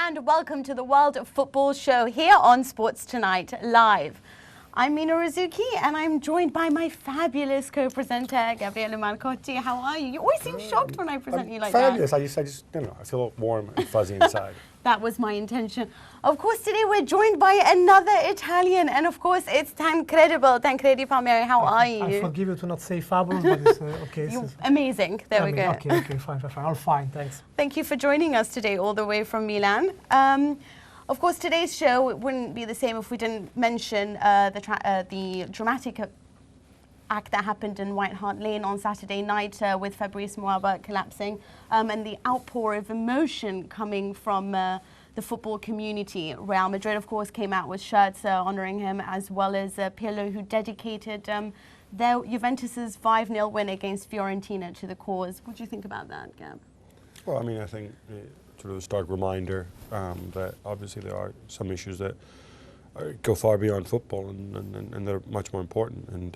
and welcome to the World of Football show here on Sports Tonight Live. I'm Mina Rzouki and I'm joined by my fabulous co-presenter, Gabriele Marcotti. How are you? You always seem shocked when I present you like fabulous. that. Fabulous. I just, I feel warm and fuzzy inside. That was my intention. Of course, today we're joined by another Italian, and of course, it's Tancredi Palmeri. How are you? I forgive you to not say fabulous, but it's okay. You're amazing. There we go. Okay, fine. All fine, thanks. Thank you for joining us today, all the way from Milan. Of course, today's show wouldn't be the same if we didn't mention the dramatic act that happened in White Hart Lane on Saturday night with Fabrice Muaba collapsing and the outpour of emotion coming from the football community. Real Madrid, of course, came out with shirts honouring him, as well as Pirlo, who dedicated their Juventus's 5-0 win against Fiorentina to the cause. What do you think about that, Gab? Well, I mean, I think sort of a stark reminder that obviously there are some issues that go far beyond football and they're much more important. And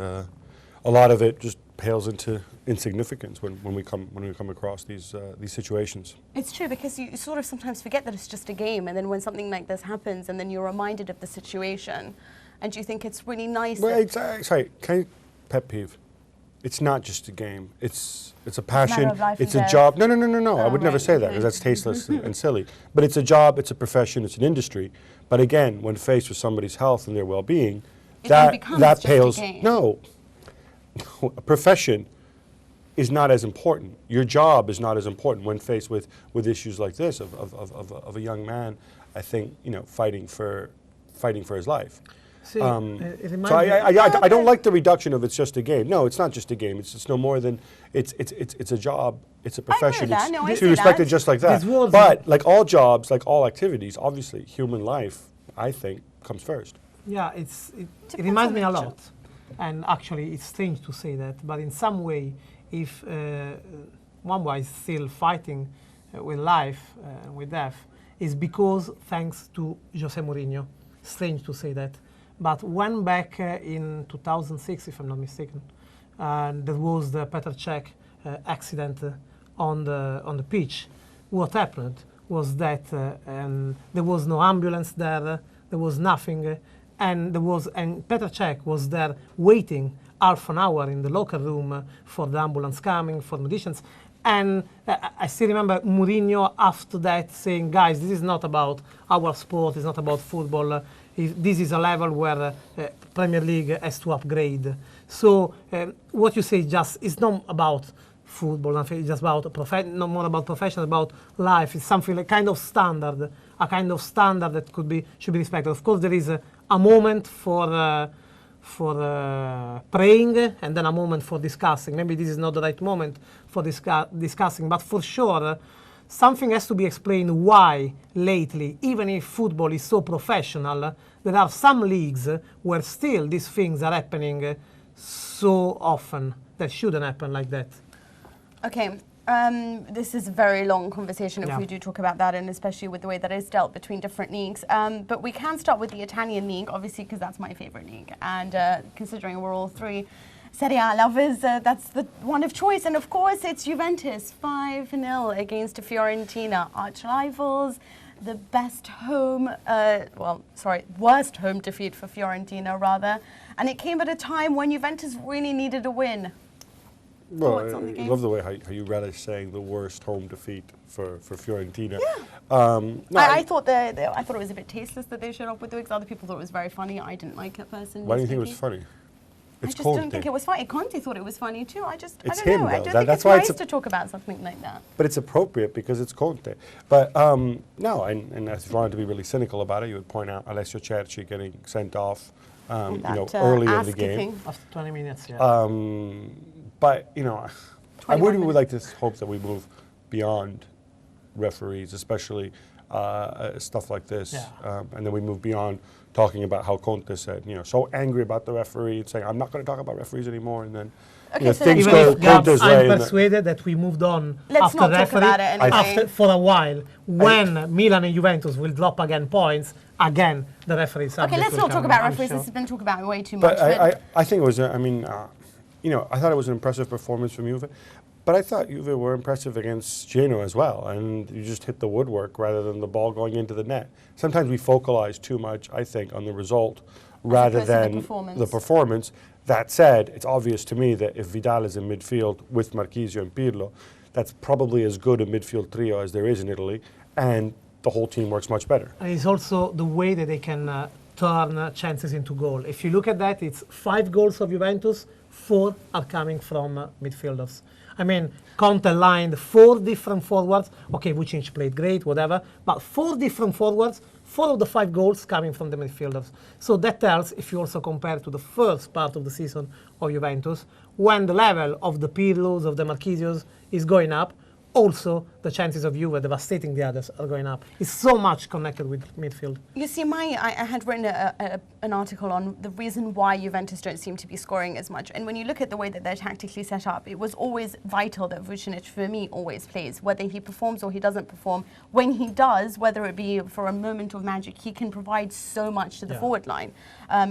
a lot of it just pales into insignificance when we come across these situations. It's true, because you sort of sometimes forget that it's just a game, and then when something like this happens, and then you're reminded of the situation, and you think it's really nice. Well, sorry, pet peeve. It's not just a game. It's a passion. It's a job. No. I would never say that, because that's tasteless and silly. But it's a job. It's a profession. It's an industry. But again, when faced with somebody's health and their well-being, that pales. No. A profession is not as important. Your job is not as important when faced with issues like this of a young man, I think, fighting for his life. See, so I don't like the reduction of it's just a game. No, it's not just a game. It's no more than it's a job. It's a profession. It's to be respected just like that. But like all jobs, like all activities, obviously human life, I think, comes first. Yeah, it reminds me a lot. And actually, it's strange to say that, but in some way, if one is still fighting with life and with death, is because thanks to Jose Mourinho. Strange to say that. But when back in 2006, if I'm not mistaken, there was the Petr Cech accident on the pitch. What happened was that there was no ambulance there was nothing. And Petr Cech was there waiting half an hour in the locker room for the ambulance coming, for medicines. And I still remember Mourinho after that saying, guys, this is not about our sport, it's not about football. This is a level where Premier League has to upgrade. So what you say is not about football, it's just about no more about profession, about life. It's something like a kind of standard that should be respected. Of course, there is a moment for praying and then a moment for discussing. Maybe this is not the right moment for discussing, but for sure, something has to be explained why lately, even if football is so professional, there are some leagues where still these things are happening so often that shouldn't happen like that. Okay, this is a very long conversation if we do talk about that, and especially with the way that it's dealt between different leagues. But we can start with the Italian league, obviously, because that's my favorite league. And considering we're all three Serie A lovers, that's the one of choice. And of course, it's Juventus, 5-0 against Fiorentina, arch rivals. The worst home defeat for Fiorentina, rather. And it came at a time when Juventus really needed a win. Well, I love the way how you relish saying the worst home defeat for Fiorentina. Yeah. I thought it was a bit tasteless that they showed up with it, because other people thought it was very funny. I didn't like it personally. Why do you think it was funny? I just didn't think it was funny. Conte thought it was funny too. I don't know. I don't think that's it's nice to talk about something like that. But it's appropriate because it's Conte. But no, and if you wanted to be really cynical about it, you would point out Alessio Cerci getting sent off early in the game. After 20 minutes, yeah. But, I would like to hope that we move beyond referees, especially stuff like this. Yeah. And then we move beyond talking about how Conte said, so angry about the referee and saying, I'm not going to talk about referees anymore. And then things go Conte's way. I'm persuaded that we moved on Let's after not referee talk about it anyway. For a while. When Milan and Juventus will drop again points, again, the referee subject. Okay, let's not talk about referees. This has been talked about way too much. But I think it was, I thought it was an impressive performance from Juve. But I thought Juve were impressive against Genoa as well, and you just hit the woodwork rather than the ball going into the net. Sometimes we focalize too much, I think, on the result rather than the performance. That said, it's obvious to me that if Vidal is in midfield with Marchisio and Pirlo, that's probably as good a midfield trio as there is in Italy, and the whole team works much better. And it's also the way that they can turn chances into goal. If you look at that, it's 5 goals of Juventus, 4 are coming from midfielders. I mean, Conte lined 4 different forwards. Okay, Vucinic played great, whatever, but 4 different forwards, 4 of the 5 goals coming from the midfielders. So that tells, if you also compare to the first part of the season of Juventus, when the level of the Pirlos, of the Marchisios is going up, also the chances of Juve devastating the others are going up. It's so much connected with midfield. You see, I had written an article on the reason why Juventus don't seem to be scoring as much. And when you look at the way that they're tactically set up, it was always vital that Vucinic, for me, always plays. Whether he performs or he doesn't perform, when he does, whether it be for a moment of magic, he can provide so much to the forward line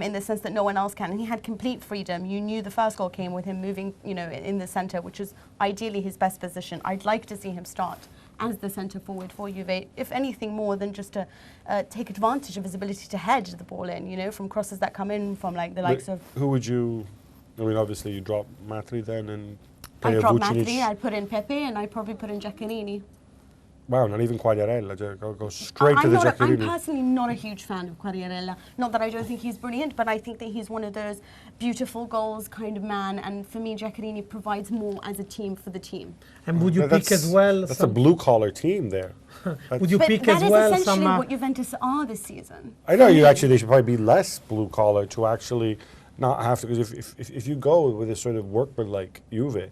in the sense that no one else can. And he had complete freedom. You knew the first goal came with him moving, in the centre, which is ideally his best position. I'd like to see him start as the centre forward for Juve, if anything more than just to take advantage of his ability to head the ball in, from crosses that come in from like the likes of... Who would you, obviously you drop Matri then and play I'd drop Vucinic. Matri, I'd put in Pepe, and I'd probably put in Giaccherini. Wow, not even Quagliarella, go straight to the Giaccherini. I'm personally not a huge fan of Quagliarella. Not that I don't think he's brilliant, but I think that he's one of those beautiful goals kind of man, and for me, Giaccherini provides more as a team for the team. And would you pick as well... That's a blue-collar team there. Would you pick as well that is essentially what Juventus are this season. I know, they should probably be less blue-collar to actually not have to, because if you go with a sort of workman-like Juve,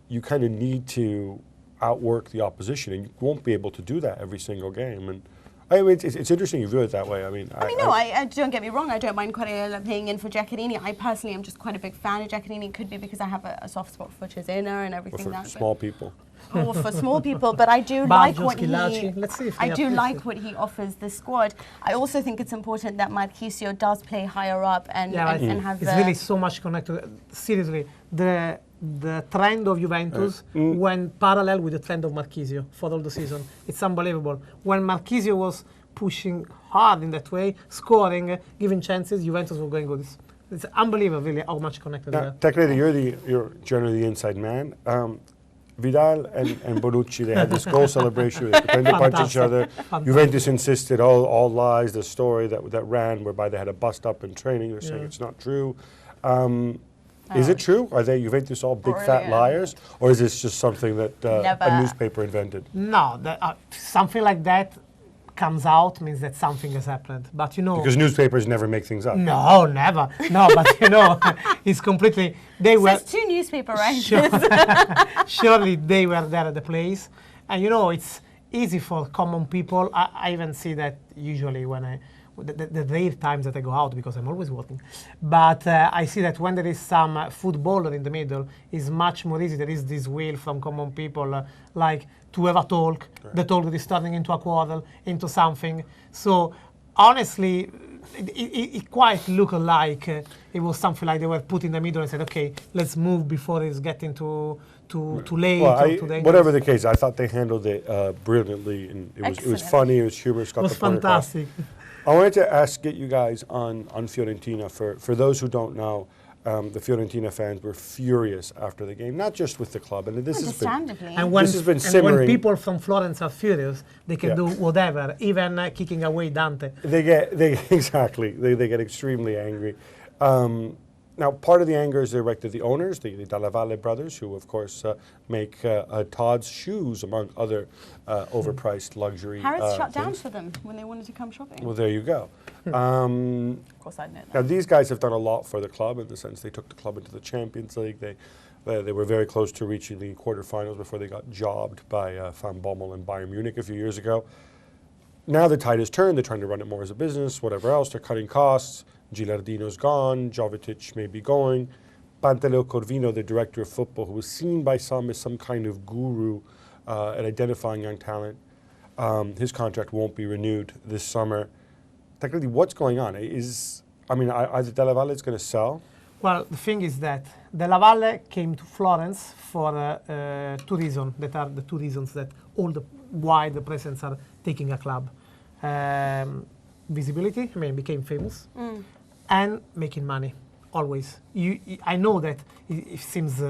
you kind of need to outwork the opposition, and you won't be able to do that every single game. And I mean, it's interesting you view it that way. I mean, I don't get me wrong. I don't mind Quagliarella playing in for Giaccherini. I personally am just quite a big fan of Giaccherini. It could be because I have a soft spot for Cesena and everything. For small people. Or for small people, but I do like what he offers the squad. I also think it's important that Marchisio does play higher up and have. It's really so much connected. Seriously, the trend of Juventus went parallel with the trend of Marchisio for all the season. It's unbelievable. When Marchisio was pushing hard in that way, scoring, giving chances, Juventus were going good. It's unbelievable, really, how much connected they are. Tancredi, you're generally the inside man. Vidal and Bonucci, they had this goal celebration. They pretended to punch each other. Juventus insisted all lies, the story that ran, whereby they had a bust up in training. They're saying it's not true. Is it true? Are they Juventus all big fat liars, or is this just something that a newspaper invented? No, something like that comes out means that something has happened. But because newspapers never make things up. No, never. No, but it's completely. They were 2 newspaper writers. Surely they were there at the place, and it's easy for common people. I even see that usually when the rare times that I go out, because I'm always working. But I see that when there is some footballer in the middle, it's much more easy. There is this will from common people, like to have a talk. Right. The talk that is turning into a quarrel, into something. So honestly, it quite looked like it was something like they were put in the middle and said, okay, let's move before it's getting too late. Well, whatever the case, I thought they handled it brilliantly, and it was funny, it was humorous. It was fantastic. I wanted to get you guys on Fiorentina. For those who don't know, the Fiorentina fans were furious after the game, not just with the club. And this has been simmering. When people from Florence are furious, they can do whatever, even kicking away Dante. They get extremely angry. Now, part of the anger is directed at the owners, the Dalla Valle brothers, who, of course, make Todd's shoes, among other overpriced luxury Harrods shut down for them when they wanted to come shopping. Well, there you go. Of course, I'd know that. Now, these guys have done a lot for the club in the sense they took the club into the Champions League. They were very close to reaching the quarterfinals before they got jobbed by Van Bommel and Bayern Munich a few years ago. Now the tide has turned. They're trying to run it more as a business, whatever else. They're cutting costs. Gilardino's gone. Jovetic may be going. Pantaleo Corvino, the director of football, who was seen by some as some kind of guru at identifying young talent, his contract won't be renewed this summer. Technically, what's going on? Are the Della Valle's going to sell? Well, the thing is that Della Valle came to Florence for two reasons. That are the two reasons that why the presidents are taking a club. Visibility, I mean, became famous, and making money, always. I know that it seems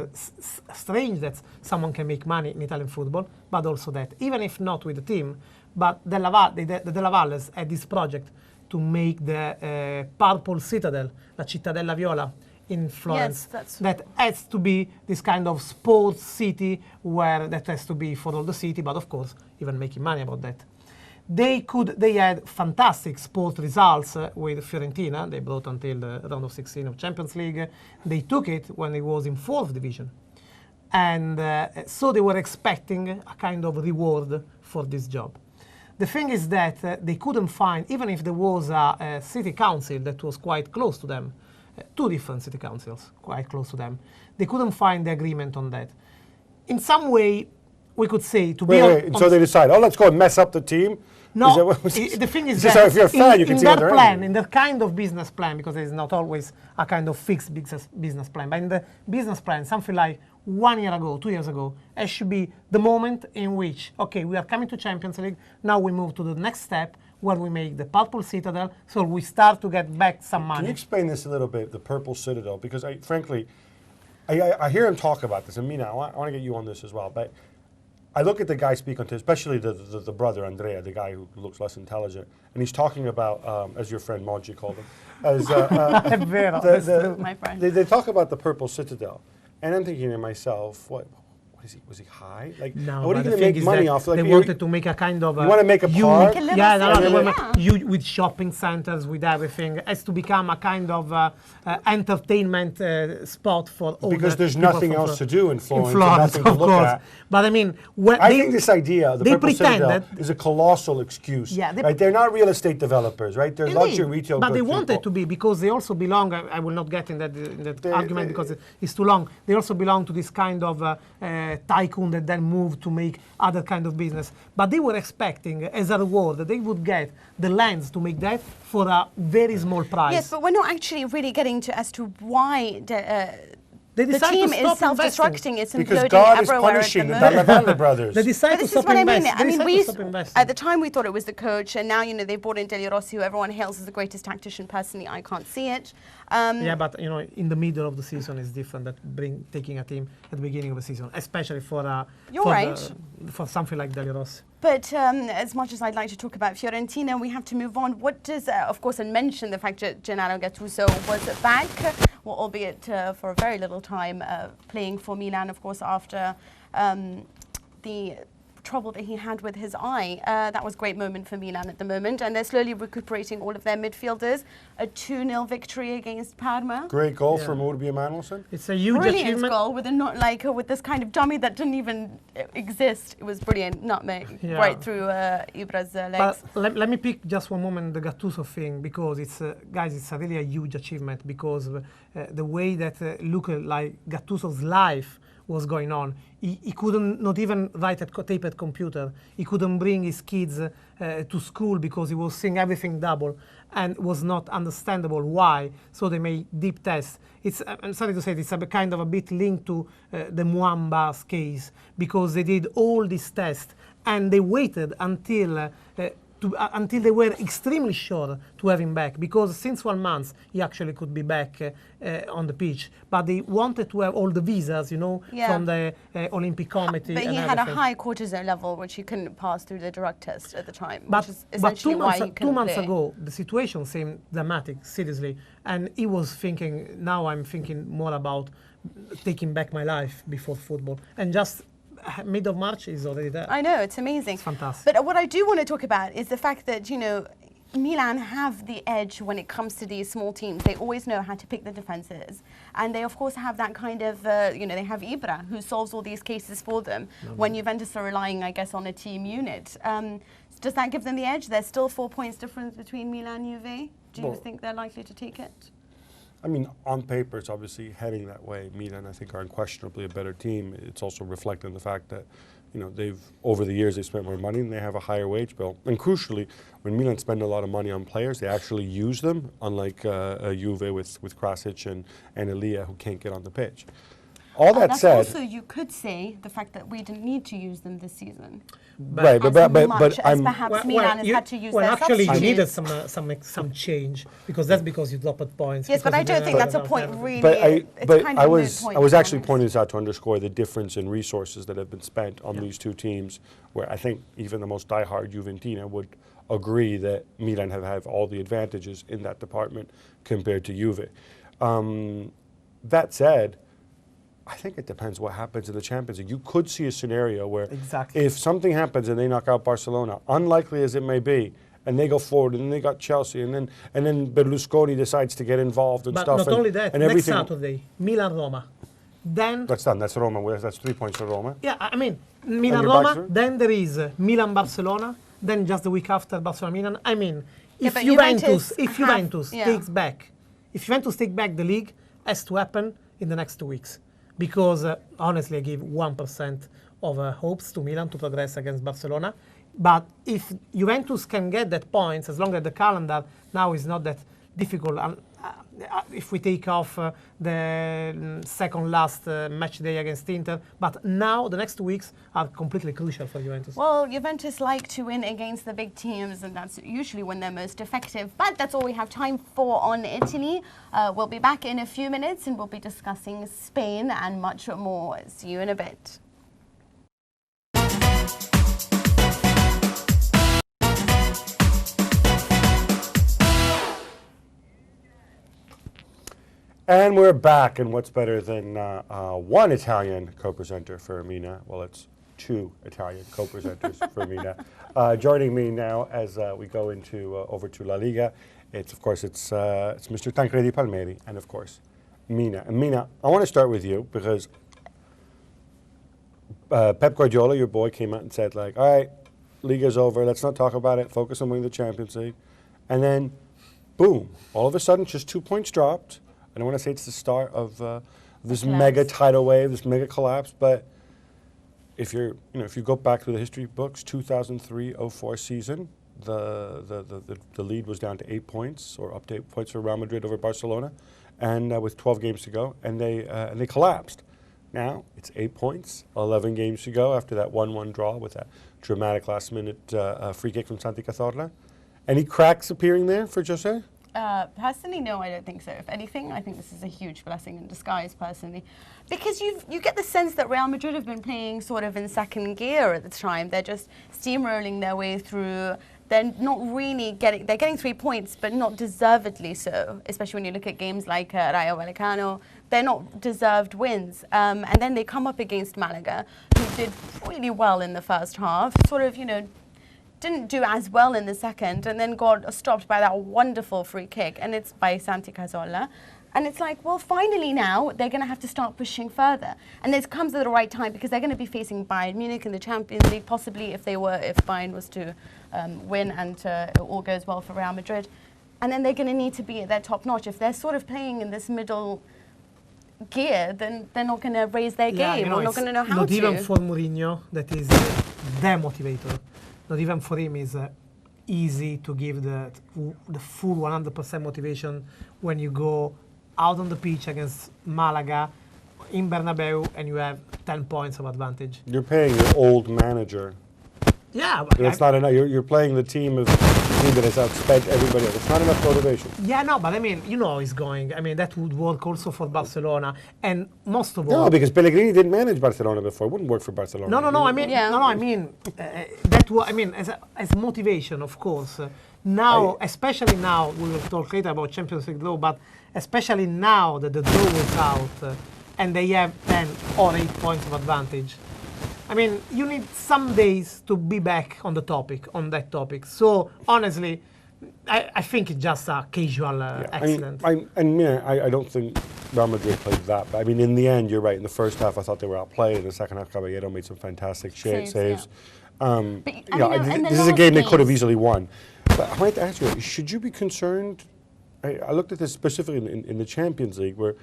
strange that someone can make money in Italian football, but also that, even if not with the team, but the Della Valles had this project to make the Purple Citadel, la Cittadella Viola, in Florence. Yes, that has to be this kind of sports city where that has to be for all the city, but of course, even making money about that. They had fantastic sport results with Fiorentina. They brought until the round of 16 of Champions League. They took it when it was in 4th division. And so they were expecting a kind of reward for this job. The thing is that they couldn't find, even if there was a city council that was quite close to them, two different city councils quite close to them, they couldn't find the agreement on that. In some way, we could say to so they decide, let's go and mess up the team. No, the thing is that if you're a fan, you can see their plan, in their kind of business plan, because there is not always a kind of fixed business plan, but in the business plan, something like 1 year ago, 2 years ago, it should be the moment in which, okay, we are coming to Champions League, now we move to the next step, where we make the Purple Citadel, so we start to get back some money. Can you explain this a little bit, the Purple Citadel? Because frankly, I hear him talk about this, and Mina, I want to get you on this as well, but I look at the guy speak on TV, especially the brother Andrea, the guy who looks less intelligent, and he's talking about, as your friend Moggi called him, as my friend. They talk about the Purple Citadel, and I'm thinking to myself, was he high? Like, no, what are you going to make money off? Like, they wanted to make a kind of you want to make a park? With shopping centers, with everything. It has to become a kind of entertainment spot for all because there's nothing else to do in Florence, nothing of to look course. at. But I mean, I think this idea, the Purple Citadel, is a colossal excuse. Yeah, right? They're not real estate developers, right? They're luxury retail. But they want it to be because they also belong. I will not get in that argument because it's too long. They also belong to this kind of tycoon that then moved to make other kind of business. But they were expecting, as a reward, that they would get the lands to make that for a very small price. Yes, but we're not actually really getting to as to why the team is self-destructing. It's imploding because God is everywhere punishing the at the moment. Valle brothers. They decide to stop investing. I mean, at the time we thought it was the coach, and now they brought in Deli Rossi, who everyone hails as the greatest tactician. Personally, I can't see it. Yeah, but in the middle of the season is different. That taking a team at the beginning of the season, especially for for something like Deli Rossi. But as much as I'd like to talk about Fiorentina, we have to move on. What does, of course, and mention the fact that Gennaro Gattuso was back, well, albeit for a very little time, playing for Milan, of course, after the trouble that he had with his eye. That was a great moment for Milan at the moment, and they're slowly recuperating all of their midfielders. A 2-0 victory against Parma. Great goal from Urbi Emanuelson. It's a huge brilliant achievement. Goal with this kind of dummy that didn't even exist. It was brilliant, nutmeg right through Ibra's legs. But let me pick just one moment the Gattuso thing, because it's guys, it's really a huge achievement, because the way that look like Gattuso's life was going on. He couldn't not even write at tape at computer. He couldn't bring his kids to school because he was seeing everything double, and was not understandable why. So they made deep tests. I'm sorry to say, it's a kind of a bit linked to the Muamba's case, because they did all these tests and they waited until they were extremely sure to have him back, because since 1 month he actually could be back on the pitch. But they wanted to have all the visas, from the Olympic Committee. But he had a high cortisol level, which he couldn't pass through the drug test at the time, which is essentially why he couldn't play. 2 months ago, the situation seemed dramatic, seriously. And he was thinking, now I'm thinking more about taking back my life before football. And just mid of March is already there. I know, it's amazing. It's fantastic. But what I do want to talk about is the fact that, Milan have the edge when it comes to these small teams. They always know how to pick the defenses. And they, of course, have that kind of, they have Ibra, who solves all these cases for them, when Juventus are relying, I guess, on a team unit. Does that give them the edge? There's still 4 points difference between Milan and Juve. Do you think they're likely to take it? I mean, on paper, it's obviously heading that way. Milan, I think, are unquestionably a better team. It's also reflecting the fact that they've over the years they've spent more money and they have a higher wage bill. And crucially, when Milan spend a lot of money on players, they actually use them, unlike Juve with Krasic and Elia, who can't get on the pitch. All that said, also, you could say the fact that we didn't need to use them this season. Right, but perhaps Milan has had to use their actually, you substitutes. needed some change because you dropped points. Yes, but I don't think that's a point really. But I was actually pointing this out to underscore the difference in resources that have been spent on these two teams, where I think even the most diehard Juventina would agree that Milan have all the advantages in that department compared to Juve. That said, I think it depends what happens in the Champions League. You could see a scenario where if something happens and they knock out Barcelona, unlikely as it may be, and they go forward, and then they got Chelsea, and then Berlusconi decides to get involved and but stuff. But not only that, and next Saturday, Milan-Roma. Then that's done. That's Roma. That's 3 points for Roma. Yeah, I mean Milan-Roma. Then there is Milan-Barcelona. Then just the week after Barcelona-Milan. I mean, if Juventus takes back the league, has to happen in the next 2 weeks. Because honestly, I give 1% of hopes to Milan to progress against Barcelona. But if Juventus can get that points, as long as the calendar now is not that difficult, if we take off the second last match day against Inter, but now the next 2 weeks are completely crucial for Juventus. Well, Juventus like to win against the big teams, and that's usually when they're most effective. But that's all we have time for on Italy. We'll be back in a few minutes, and we'll be discussing Spain and much more. See you in a bit. And we're back, and what's better than one Italian co-presenter for Mina? Well, it's two Italian co-presenters for Mina. Joining me now as we go into over to La Liga, it's Mr. Tancredi Palmeri, and of course, Mina. And Mina, I want to start with you because Pep Guardiola, your boy, came out and said, like, all right, Liga's over, let's not talk about it, focus on winning the Champions League. And then, boom, all of a sudden, just 2 points dropped. I don't want to say it's the start of this mega tidal wave, this mega collapse, but if you go back to the history books, 2003-04 season, the lead was down to 8 points, or up to 8 points for Real Madrid over Barcelona, and with 12 games to go, and they collapsed. Now it's 8 points, 11 games to go after that 1-1 draw with that dramatic last-minute free kick from Santi Cazorla. Any cracks appearing there for Jose? Personally, no, I don't think so. If anything, I think this is a huge blessing in disguise, personally. Because you get the sense that Real Madrid have been playing sort of in second gear at the time. They're just steamrolling their way through. They're not really they're getting 3 points, but not deservedly so, especially when you look at games like Rayo Vallecano. They're not deserved wins. And then they come up against Malaga, who did really well in the first half, sort of, didn't do as well in the second, and then got stopped by that wonderful free kick, and it's by Santi Cazorla. And it's like, well, finally now they're going to have to start pushing further. And this comes at the right time because they're going to be facing Bayern Munich in the Champions League, possibly if Bayern was to win and it all goes well for Real Madrid. And then they're going to need to be at their top notch. If they're sort of playing in this middle gear, then they're not going to raise their game. Or not going to know how to. Not even for Mourinho, that is their motivator. Not even for him is easy to give the full 100% motivation when you go out on the pitch against Malaga in Bernabeu and you have 10 points of advantage. You're paying your old manager. Yeah, but it's not enough. You're playing the team that has outspent everybody else. It's not enough motivation. Yeah, no, but I mean, it's going. I mean, that would work also for Barcelona, and most of all. No, because Pellegrini didn't manage Barcelona before. It wouldn't work for Barcelona. No. I mean, as motivation, of course. Now, especially now, we will talk later about Champions League draw, but especially now that the draw is out and they have 10 or 8 points of advantage. I mean, you need some days to be back on that topic. So, honestly, I think it's just a casual accident. I don't think Real Madrid played that bad. I mean, in the end, you're right. In the first half, I thought they were outplayed. In the second half, Caballero made some fantastic saves. This is a game they could have easily won. But I wanted to ask you, should you be concerned? I looked at this specifically in the Champions League, where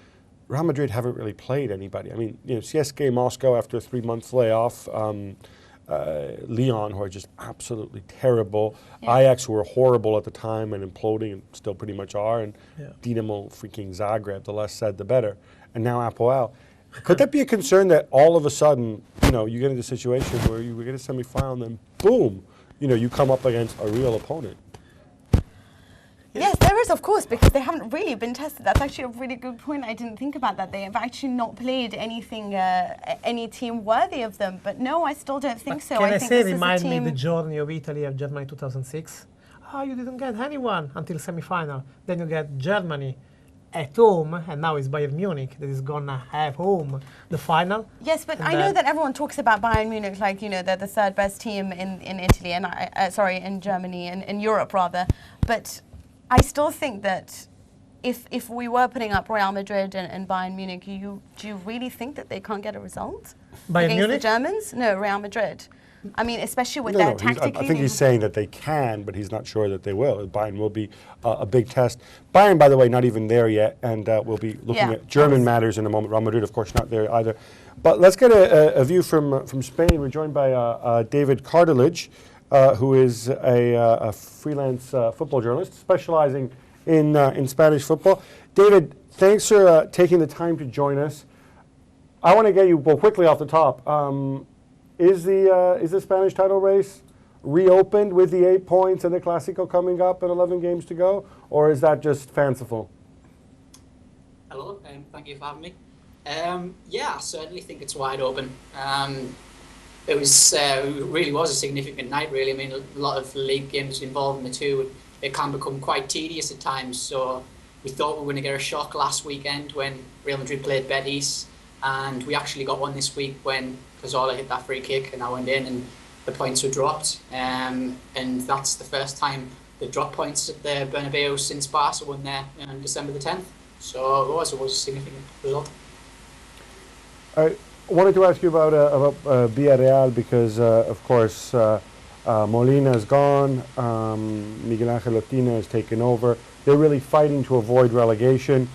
Real Madrid haven't really played anybody. I mean, CSKA Moscow after a 3-month layoff, Lyon, who are just absolutely terrible. Yeah. Ajax, who were horrible at the time and imploding, and still pretty much are. And Dinamo freaking Zagreb, the less said, the better. And now Apoel. Could that be a concern that all of a sudden, you know, you get into a situation where you get a semi-final and then boom, you know, you come up against a real opponent? Yes, there is, of course, because they haven't really been tested. That's actually a really good point. I didn't think about that. They have actually not played anything, any team worthy of them. But no, I still don't think so. Can I think say, this remind is a me team the journey of Italy of Germany 2006? Oh, you didn't get anyone until semi-final. Then you get Germany at home, and now it's Bayern Munich that is gonna have home the final. Yes, but I know that everyone talks about Bayern Munich like, you know, they're the third best team in Italy, and in Germany, and in Europe rather. But I still think that if we were putting up Real Madrid and Bayern Munich, do you really think that they can't get a result Bayern against Munich? the Germans? No, Real Madrid. I mean, especially with their tactically. I think he's saying that they can, but he's not sure that they will. Bayern will be a big test. Bayern, by the way, not even there yet, and we'll be looking at German matters in a moment. Real Madrid, of course, not there either. But let's get a view from Spain. We're joined by David Cartilage, who is a freelance football journalist specializing in Spanish football. David, thanks for taking the time to join us. I want to get you, well, quickly off the top. Is the Spanish title race reopened with the 8 points and the Clásico coming up and 11 games to go, or is that just fanciful? Hello, thank you for having me. Yeah, I certainly think it's wide open. It really was a significant night, really. I mean, a lot of league games involved in the two. It can become quite tedious at times. So we thought we were going to get a shock last weekend when Real Madrid played Betis, and we actually got one this week when Cazorla hit that free kick and I went in and the points were dropped. And that's the first time they dropped points at the Bernabeu since Barca won there on December the 10th. So it was a significant result. I wanted to ask you about Villareal because, of course, Molina is gone, Miguel Angel Otina has taken over. They're really fighting to avoid relegation.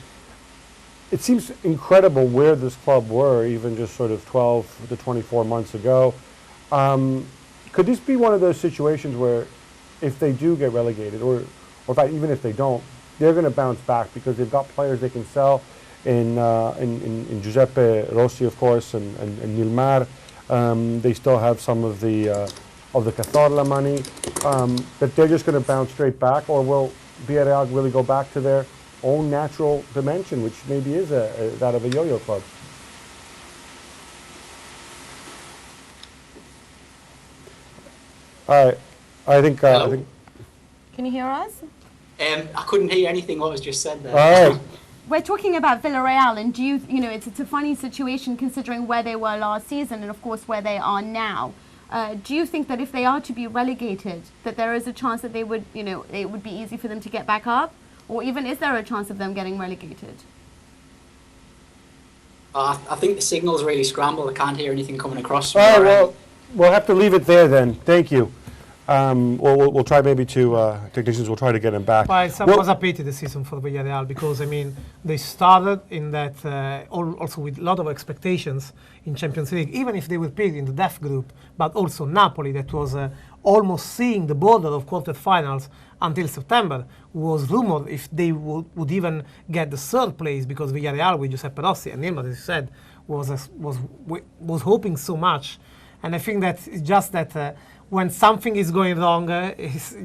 It seems incredible where this club were even just sort of 12 to 24 months ago. Could this be one of those situations where if they do get relegated, or in fact, even if they don't, they're going to bounce back because they've got players they can sell in Giuseppe Rossi, of course, and Nilmar. They still have some of the Cazorla money. That they're just going to bounce straight back, or will Villarreal really go back to their own natural dimension, which maybe is that of a yo-yo club? I think. Can you hear us? I couldn't hear anything what was just said there. All right. We're talking about Villareal, and it's a funny situation considering where they were last season and of course where they are now. Do you think that if they are to be relegated, that there is a chance that they would, it would be easy for them to get back up? Or even is there a chance of them getting relegated? I think the signal's really scrambled. I can't hear anything coming across. All right, well, we'll have to leave it there then. Thank you. We'll try maybe to, technicians will try to get him back. Well, it was a pity the season for Villarreal because, I mean, they started in that, also with a lot of expectations in Champions League, even if they were played in the death group, but also Napoli that was almost seeing the border of quarterfinals until September, was rumored if they would even get the third place because Villarreal with Giuseppe Rossi and Nilmar, as you said, was hoping so much. And I think that it's just that when something is going wrong,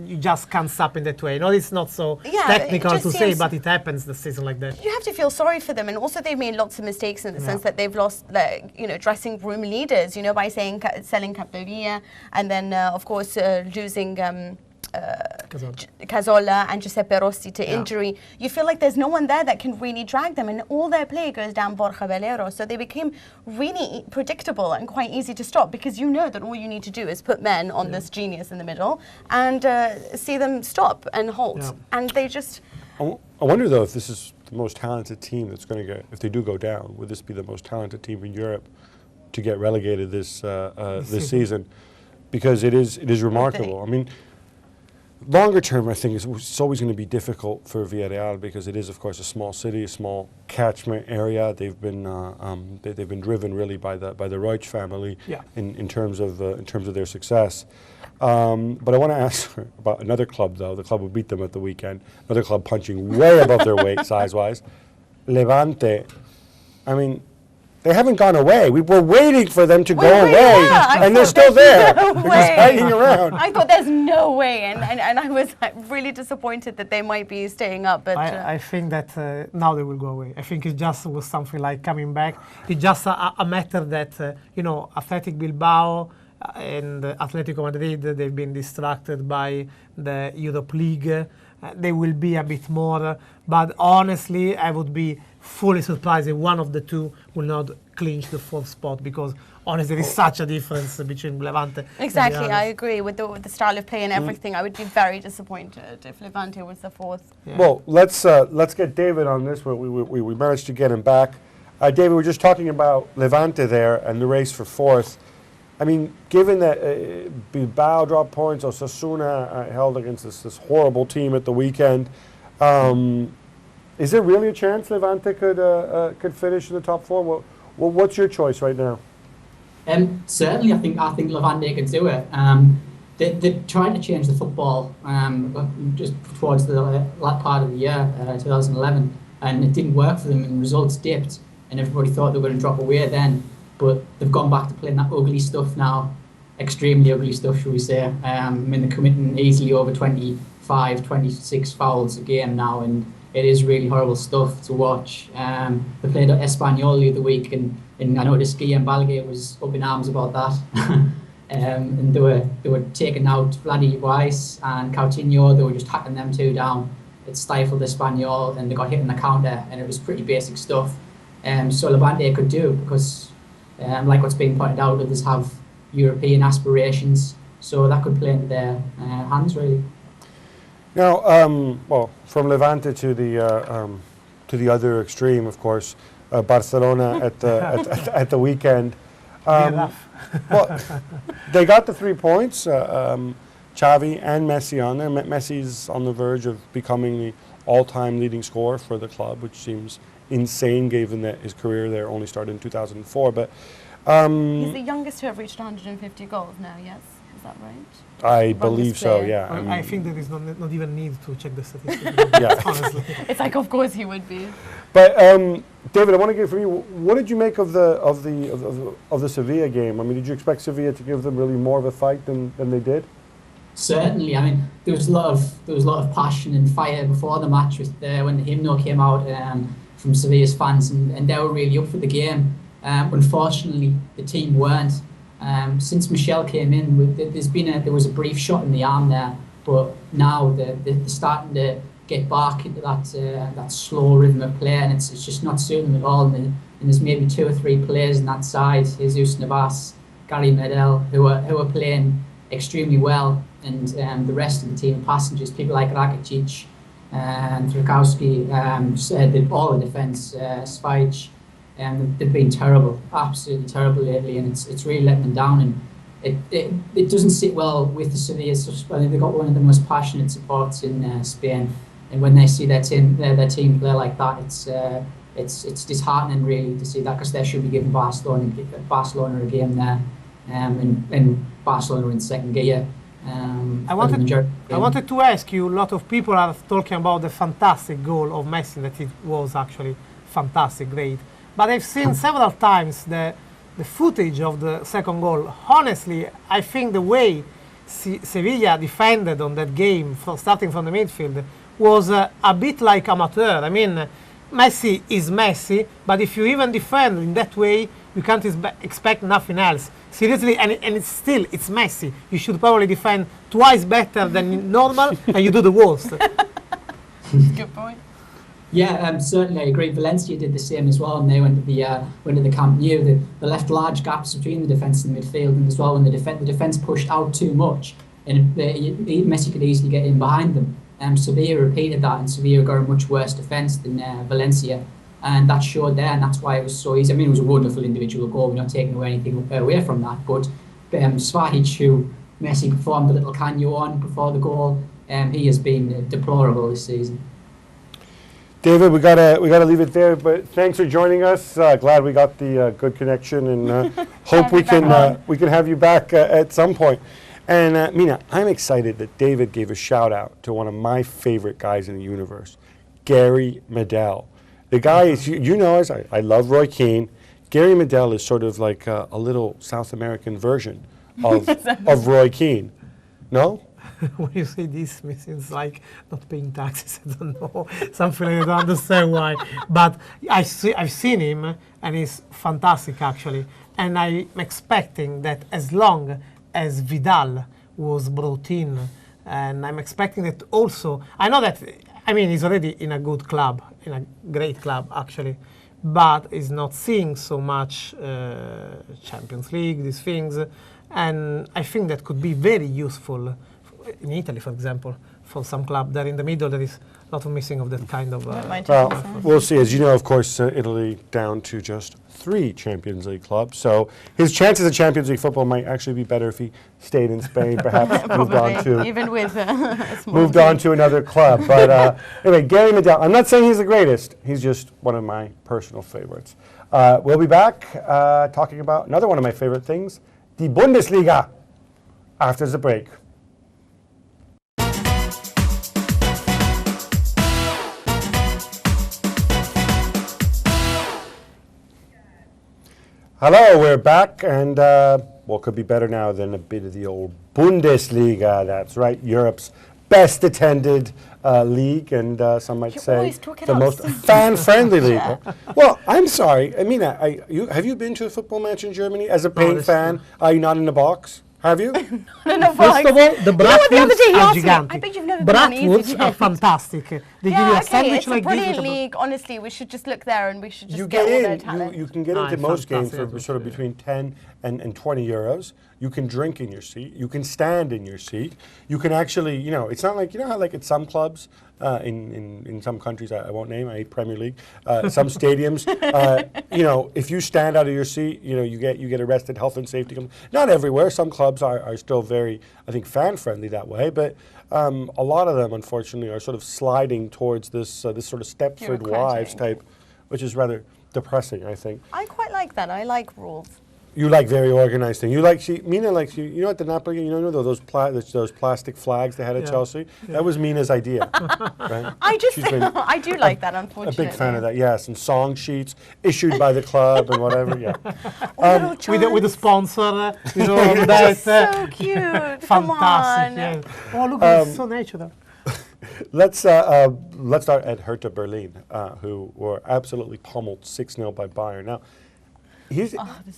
you just can't stop in that way. It's not so technical to say, but it happens the season like that. You have to feel sorry for them, and also they've made lots of mistakes in the sense that they've lost, dressing room leaders, by selling Capdevia, and then of course losing Cazorla and Giuseppe Rossi to injury. You feel like there's no one there that can really drag them, and all their play goes down Borja Valero. So they became really predictable and quite easy to stop because you know that all you need to do is put men on this genius in the middle and see them stop and halt. Yeah. And they just... I wonder though if this is the most talented team that's going to get, if they do go down, would this be the most talented team in Europe to get relegated this season? Because it is remarkable. I mean, longer term, I think it's always going to be difficult for Villareal because it is, of course, a small city, a small catchment area. They've been driven really by the Reich family in terms of their success. But I want to ask about another club, though. The club who beat them at the weekend. Another club punching way above their weight size-wise. Levante. I mean, they haven't gone away. We were waiting for them to go away, and they're still there. No they're just hanging around. I thought there's no way, and I was really disappointed that they might be staying up. But I think that now they will go away. I think it just was something like coming back. It's just a matter that, Athletic Bilbao and Atletico Madrid, they've been distracted by the Europe League. They will be a bit more, but honestly, I would be fully surprised if one of the two will not clinch the 4th spot, because honestly, there is such a difference between Levante. Exactly, I agree with the style of play and everything. I would be very disappointed if Levante was the 4th. Yeah. Well, let's get David on this. We managed to get him back. David, we were just talking about Levante there and the race for 4th. I mean, given that Bilbao dropped points, Osasuna held against this horrible team at the weekend, is there really a chance Levante could finish in the top 4? What's your choice right now? Certainly, I think Levante could do it. They tried to change the football just towards the last part of the year, 2011, and it didn't work for them, and the results dipped, and everybody thought they were going to drop away then. But they've gone back to playing that ugly stuff now, extremely ugly stuff, shall we say. I mean, they're committing easily over 25, 26 fouls a game now, and it is really horrible stuff to watch. They played Espanyol the other week, and I noticed Guillem Balaguer was up in arms about that. And they were taking out Vladi Weiss and Coutinho. They were just hacking them two down. It stifled Espanyol, and they got hit in the counter, and it was pretty basic stuff. So Levante could do, because like what's being pointed out, others have European aspirations, so that could play into their hands, really. Now, well, from Levante to the other extreme, of course, Barcelona at the weekend. Well, they got the 3 points. Xavi and Messi on there. Messi's on the verge of becoming the all-time leading scorer for the club, which seems insane given that his career there only started in 2004. But he's the youngest to have reached 150 goals now. Yes, is that right? I believe so. Yeah. Well, I think there is not even need to check the statistics. Yeah. Honestly, it's like, of course he would be. But David, I want to get from you. What did you make of the Sevilla game? I mean, did you expect Sevilla to give them really more of a fight than they did? Certainly. I mean, there was a lot of passion and fire before the match when the hymnal came out from Sevilla's fans, and they were really up for the game. Unfortunately, the team weren't. Since Michel came in, there was a brief shot in the arm there, but now they're starting to get back into that slow rhythm of play, and it's just not suiting them at all. And there's maybe 2 or 3 players on that side, Jesus Navas, Gary Medel, who are playing extremely well, and the rest of the team, passengers, people like Rakitic and Trukowski, all the defence, Spike, they've been terrible, absolutely terrible lately, and it's really letting them down, and it doesn't sit well with the Sevilla. They've got one of the most passionate supports in Spain, and when they see their team play like that, it's disheartening really to see that, because they should be giving Barcelona a game there, and Barcelona in second gear. I wanted to ask you, a lot of people are talking about the fantastic goal of Messi, that it was actually fantastic, great. But I've seen several times the footage of the second goal. Honestly, I think the way Sevilla defended on that game, starting from the midfield, was a bit like amateur. I mean, Messi is Messi, but if you even defend in that way, you can't expect nothing else. Seriously, and it's Messi. You should probably defend twice better than normal, and you do the worst. Good point. Yeah, certainly I agree. Valencia did the same as well, and they went to the Camp Nou. They left large gaps between the defence and the midfield, and as well when the defence pushed out too much, and Messi could easily get in behind them. Sevilla repeated that, and Sevilla got a much worse defence than Valencia, and that showed there, and that's why it was so easy. I mean, it was a wonderful individual goal. We're not taking anything away from that, but Svajic, who Messi performed a little cameo on before the goal, he has been deplorable this season. David, we gotta leave it there. But thanks for joining us. Glad we got the good connection, and hope we can have you back at some point. And Mina, I'm excited that David gave a shout out to one of my favorite guys in the universe, Gary Medel. The guy is, you know, as I love Roy Keane. Gary Medel is sort of like a little South American version of Roy Keane. No? When you say this, it seems like not paying taxes. I don't know, something I don't understand why. But I've seen him, and he's fantastic actually. And I'm expecting that as long as Vidal was brought in, and I'm expecting that also. I know that. I mean, he's already in a good club, in a great club actually, but he's not seeing so much Champions League, these things, and I think that could be very useful. In Italy, for example, for some club there in the middle, there is a lot of missing of that kind of. Well, we'll see. As you know, of course, Italy down to just 3 Champions League clubs. So his chances of Champions League football might actually be better if he stayed in Spain, perhaps moved on to even with moved on to another club. But anyway, Gary Medel. I'm not saying he's the greatest. He's just one of my personal favorites. We'll be back talking about another one of my favorite things, the Bundesliga, after the break. Hello, we're back, and what could be better now than a bit of the old Bundesliga? That's right, Europe's best attended league, and some might say the most fan-friendly league. Well, I'm sorry. I mean, have you been to a football match in Germany as a paying fan? Are you not in the box? Have you? No, first of all, the Bratwursts are gigantic. I bet you've never been on Bratwursts are fantastic. They give you a sandwich like this. It's a brilliant league. Honestly, we should just look there and we should just get all their talent. You can get into most games for sort of between 10 and 20 euros. You can drink in your seat. You can stand in your seat. You can actually, you know, it's not like, you know how like at some clubs in some countries, I won't name, I hate Premier League, some stadiums, you know, if you stand out of your seat, you know, you get arrested, health and safety. Not everywhere. Some clubs are still very, I think, fan-friendly that way, but a lot of them, unfortunately, are sort of sliding towards this sort of Stepford Wives type, which is rather depressing, I think. I quite like that. I like rules. You like very organized thing. You like, Mina likes, you know, at the Napoli, you know, those plastic flags they had at Chelsea? Yeah. That was Mina's idea. Right? I do like that, unfortunately. A big fan of that, yes. And song sheets issued by the club and whatever, yeah. With a sponsor, you know, that's so cute. Fantastic, yeah. Oh, look, it's so natural. Let's start at Herta Berlin, who were absolutely pummeled 6-0 by Bayern. Now, this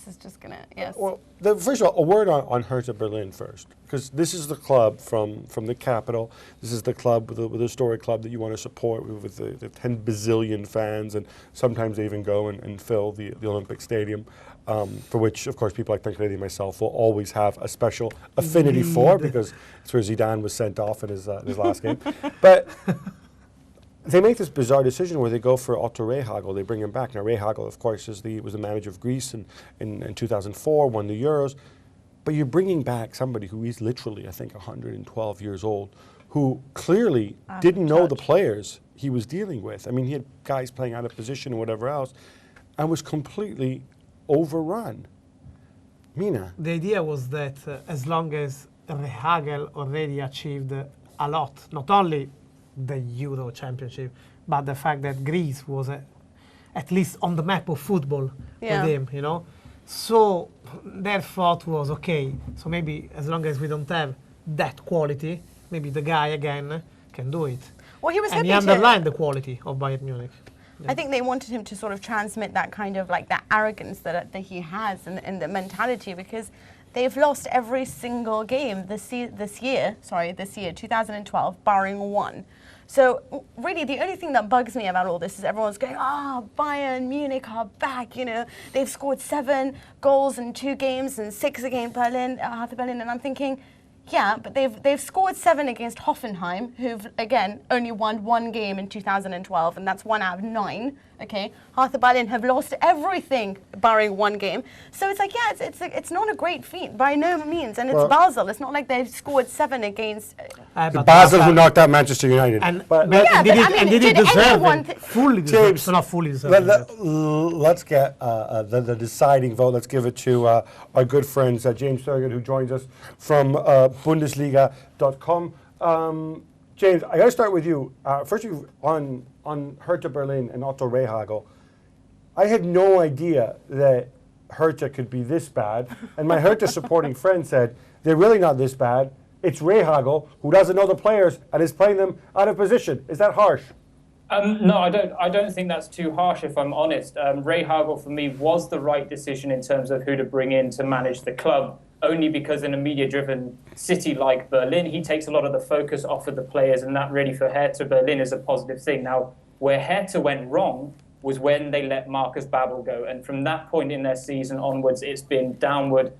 is just gonna, yes. Well, first of all, a word on Herta Berlin first, because this is the club from the capital. This is the club with a historic club that you want to support with the 10 bazillion fans, and sometimes they even go and fill the Olympic Stadium, for which, of course, people like Tancredi and myself will always have a special affinity for, because it's where Zidane was sent off in his last game. But they make this bizarre decision where they go for Otto Rehhagel. They bring him back. Now, Rehhagel, of course, was the manager of Greece in 2004, won the Euros. But you're bringing back somebody who is literally, I think, 112 years old, who clearly didn't know the players he was dealing with. I mean, he had guys playing out of position and whatever else, and was completely overrun. Mina? The idea was that as long as Rehhagel already achieved a lot, not only the Euro Championship, but the fact that Greece was at least on the map of football with him, you know. So their thought was, okay, so maybe as long as we don't have that quality, maybe the guy again can do it. Well, he was and he underlined the quality of Bayern Munich. I think they wanted him to sort of transmit that kind of like that arrogance that he has and the mentality, because they've lost every single game this year, 2012, barring one. So really, the only thing that bugs me about all this is everyone's going, Bayern Munich are back, you know. They've scored 7 goals in 2 games and 6 against Hertha Berlin. And I'm thinking, yeah, but they've scored 7 against Hoffenheim, who've, again, only won 1 game in 2012, and that's 1 out of 9, okay? Hertha Berlin have lost everything, barring 1 game. So it's like, yeah, it's not a great feat, by no means, and it's Basel. It's not like they've scored 7 against Basel, who knocked out Manchester United. And did it deserve anyone fully deserve it? Not fully deserve let's get the deciding vote. Let's give it to our good friends, James Thurgood, who joins us from Bundesliga.com. James, I got to start with you. First, on Hertha Berlin and Otto Rehhagel. I had no idea that Hertha could be this bad. And my Hertha supporting friend said, they're really not this bad. It's Rehhagel who doesn't know the players and is playing them out of position. Is that harsh? No, I don't think that's too harsh, if I'm honest. Rehhagel, for me, was the right decision in terms of who to bring in to manage the club, only because in a media-driven city like Berlin, he takes a lot of the focus off of the players, and that really for Hertha Berlin is a positive thing. Now, where Hertha went wrong was when they let Marcus Babbel go, and from that point in their season onwards, it's been downward,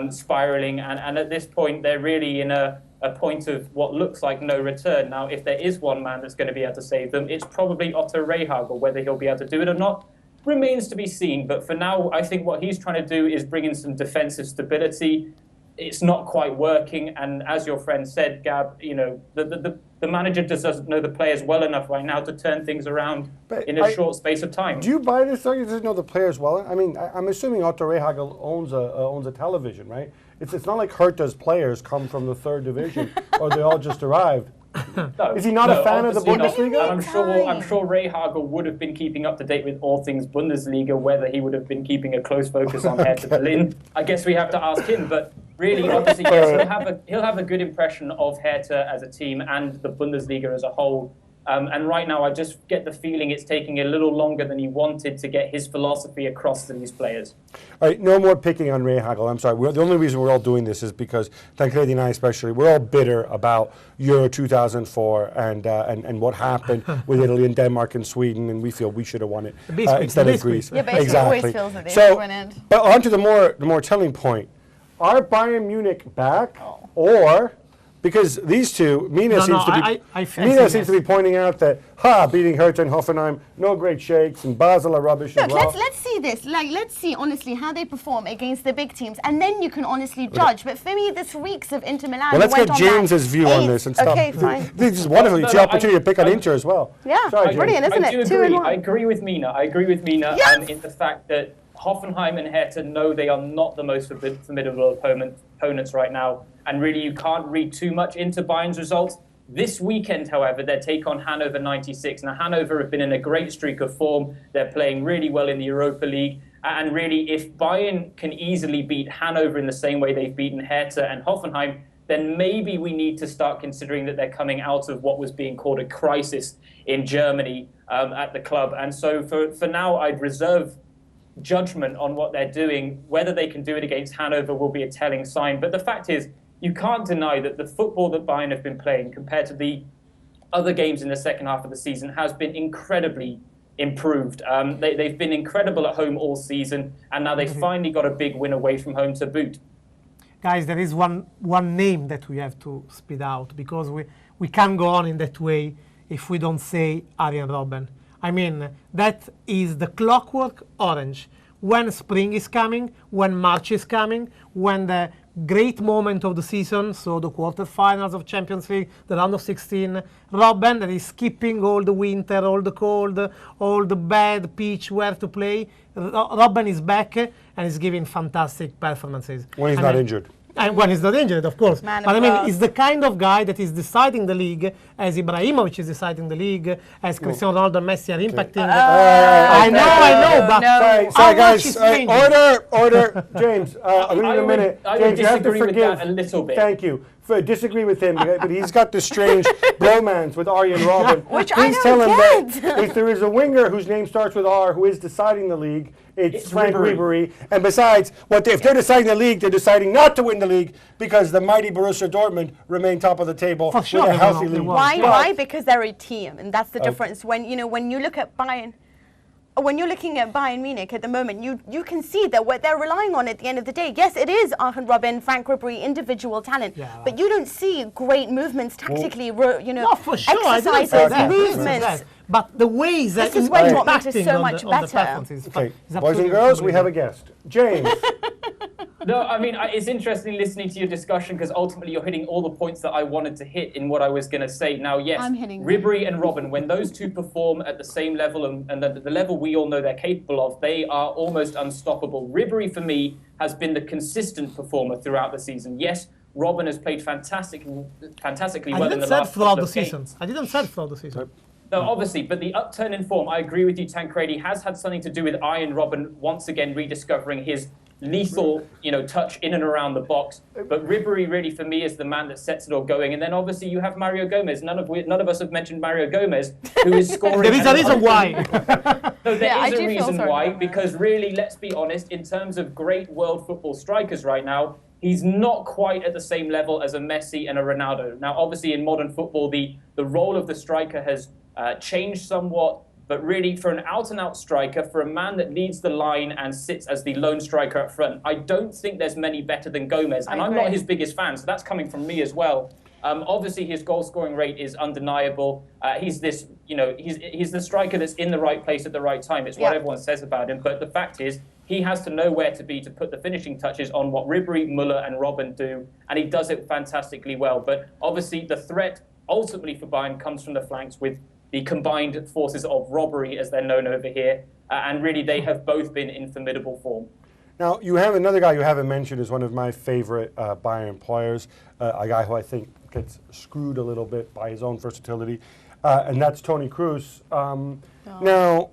spiralling, and at this point, they're really in a point of what looks like no return. Now, if there is one man that's going to be able to save them, it's probably Otto Rehhagel. Whether he'll be able to do it or not remains to be seen. But for now, I think what he's trying to do is bring in some defensive stability. It's not quite working, and as your friend said, Gab, you know, the manager just doesn't know the players well enough right now to turn things around in a short space of time. Do you buy this? He doesn't know the players well. I mean, I'm assuming Otto Rehhagel owns a television, right? It's not like Hertha's players come from the third division or they all just arrived. No, is he not a fan of the Bundesliga? I'm sure Rehhagel would have been keeping up to date with all things Bundesliga. Whether he would have been keeping a close focus on Hertha Berlin, I guess we have to ask him. But really, obviously, yes, he'll have a good impression of Hertha as a team and the Bundesliga as a whole. And right now, I just get the feeling it's taking a little longer than he wanted to get his philosophy across to these players. All right, no more picking on Rehhagel. I'm sorry. The only reason we're all doing this is because Tancredi and I especially, we're all bitter about Euro 2004 and what happened with Italy and Denmark and Sweden, and we feel we should have won it instead of Greece. Yeah, but exactly. Always feels that they so, win it. But on to the more telling point. Are Bayern Munich back or... Because these two, Mina seems to be pointing out that, beating Hertha and Hoffenheim, no great shakes, and Basel are rubbish as well. Let's see this. Let's see, honestly, how they perform against the big teams, and then you can honestly judge. But for me, this reeks of Inter Milan. Well, let's get James's view on this and stuff. Okay, fine. This is wonderful. It's the opportunity to pick on Inter as well. Yeah, brilliant, isn't it? 2-1. I agree with Mina. In the fact that Hoffenheim and Hertha know they are not the most formidable opponents right now. And really, you can't read too much into Bayern's results. This weekend, however, their take on Hannover 96. Now, Hannover have been in a great streak of form. They're playing really well in the Europa League. And really, if Bayern can easily beat Hannover in the same way they've beaten Hertha and Hoffenheim, then maybe we need to start considering that they're coming out of what was being called a crisis in Germany at the club. And so for now, I'd reserve judgment on what they're doing. Whether they can do it against Hannover will be a telling sign. But the fact is, you can't deny that the football that Bayern have been playing compared to the other games in the second half of the season has been incredibly improved. They've been incredible at home all season, and now they've finally got a big win away from home to boot. Guys, there is one name that we have to speed out, because we can't go on in that way if we don't say Arjen Robben. I mean, that is the clockwork orange. When spring is coming, when March is coming, when the great moment of the season, so the quarterfinals of Champions League, the round of 16, Robben, that is skipping all the winter, all the cold, all the bad pitch where to play. Robben is back and is giving fantastic performances. When he's not injured. And when he's not injured, of course. But I mean, he's the kind of guy that is deciding the league, as Ibrahimovic is deciding the league, as Cristiano Ronaldo and Messi are impacting. I know, but sorry guys. Order. James, I'm going to need a minute. James, you have to forgive. With that a little bit. Thank you. Disagree with him, but he's got this strange bromance with Arjen Robben. Which Please I tell him don't that if there is a winger whose name starts with R who is deciding the league, it's Frank Ribery. And besides, if they're deciding the league, they're deciding not to win the league because the mighty Borussia Dortmund remain top of the table with a healthy league. Why? Because they're a team, and that's the difference. When you look at Bayern. When you're looking at Bayern Munich at the moment, you can see that what they're relying on at the end of the day, yes, it is Arjen Robben, Frank Ribery, individual talent, but you don't see great movements tactically, for sure, exercises, movements. But the ways that This is where Dortmund impacting is so on much the better. performance is Okay, is boys and absolutely girls, we have a unbelievable. guest. James. No, I mean, it's interesting listening to your discussion because ultimately you're hitting all the points that I wanted to hit in what I was going to say. Now, yes, I'm hitting them. Ribery and Robben, when those two perform at the same level and the level we all know they're capable of, they are almost unstoppable. Ribery, for me, has been the consistent performer throughout the season. Yes, Robben has played fantastically well in the last couple of games. I didn't say throughout the season. No, obviously, but the upturn in form, I agree with you, Tancredi, has had something to do with Arjen Robben once again rediscovering his lethal, touch in and around the box. But Ribery really, for me, is the man that sets it all going. And then obviously you have Mario Gomez. None of us have mentioned Mario Gomez, who is scoring. There is a reason why. No, there is a feel reason sorry why, for him. because really, let's be honest, in terms of great world football strikers right now, he's not quite at the same level as a Messi and a Ronaldo. Now, obviously, in modern football, the role of the striker has changed somewhat. But really, for an out-and-out striker, for a man that leads the line and sits as the lone striker up front, I don't think there's many better than Gomez. And I'm not his biggest fan, so that's coming from me as well. Obviously, his goal-scoring rate is undeniable. He's this, he's the striker that's in the right place at the right time. It's what everyone says about him. But the fact is, he has to know where to be to put the finishing touches on what Ribery, Müller, and Robben do, and he does it fantastically well. But obviously, the threat ultimately for Bayern comes from the flanks with the combined forces of robbery, as they're known over here, and really they have both been in formidable form. Now, you have another guy you haven't mentioned is one of my favorite Bayern players, a guy who I think gets screwed a little bit by his own versatility, and that's Toni Kroos. Now,